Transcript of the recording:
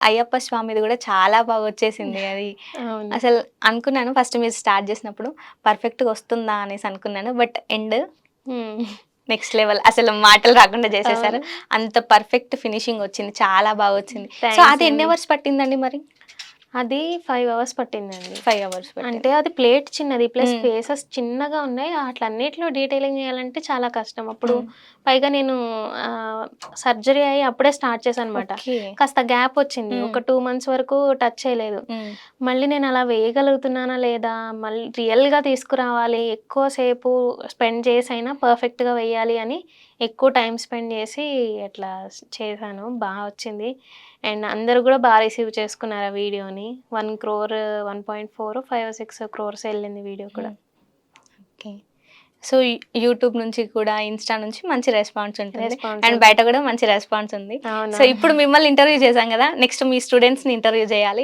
అయ్యప్ప స్వామిది కూడా చాలా బాగా వచ్చేసింది అది. అవును. అసలు అనుకున్నాను ఫస్ట్ మీరు స్టార్ట్ చేసినప్పుడు పర్ఫెక్ట్‌గా వస్తుందా అనేసి అనుకున్నాను. బట్ ఎండ్ హ్మ్. Next level. అసలు మాటలు రాకుండా చేసేసారు. అవును. అంత పర్ఫెక్ట్ ఫినిషింగ్ వచ్చింది. చాలా బాగా వచ్చింది. సో, థాంక్స్ అది ఎన్ని అండి. అవర్స్ పట్టిందండి మరి? అది 5 అవర్స్ పట్టిందండి. 5 అవర్స్ పట్టింది. అంటే అది ప్లేట్ చిన్నది. ప్లస్ హ్మ్. ఫేసెస్ చిన్నగా ఉన్నాయి. అట్లన్నిట్లో డీటెయిలింగ్ చేయాలంటే చాలా కష్టం. అప్పుడు హ్మ్. పైగా నేను ఆహ్, సర్జరీ అయ్యి అప్పుడే స్టార్ట్ చేశాననమాట. ఓకే. కాస్త గ్యాప్ వచ్చింది. హ్మ్. ఒక 2 మంత్స్ వరకు టచ్ చేయలేదు. హ్మ్. మళ్ళీ నేను అలా వేయగలుగుతున్నానా లేదా? మళ్ళీ రియల్‌గా తీసుకురావాలి. ఎక్కువ సేపు స్పెండ్ చేసైనా పర్ఫెక్ట్‌గా వేయాలి అని ఎక్కువ టైమ్ స్పెండ్ చేసి అట్లా చేశాను. బా వచ్చింది. అండ్ అందరూ గూడా రిసీవ్ చేసుకున్నారు ఆ వీడియోని. 1,00,00,000 1.4 5, 6 క్రోర్స్ ఎళ్ళింది వీడియో కూడా. హ్మ్. ఓకే. సో, యూట్యూబ్ నుంచి కూడా, ఇన్‌స్టా నుంచి మంచి రెస్పాన్స్ ఉంటుంది. రెస్పాన్స్ అండ్ ఉంది. బయట కూడా మంచి రెస్పాన్స్ ఉంది. సో, అవునవును. ఇప్పుడు మిమ్మల్ని ఇంటర్వ్యూ చేశాం గదా! నెక్స్ట్ మీ స్టూడెంట్స్‌ని ఇంటర్వ్యూ చేయాలి.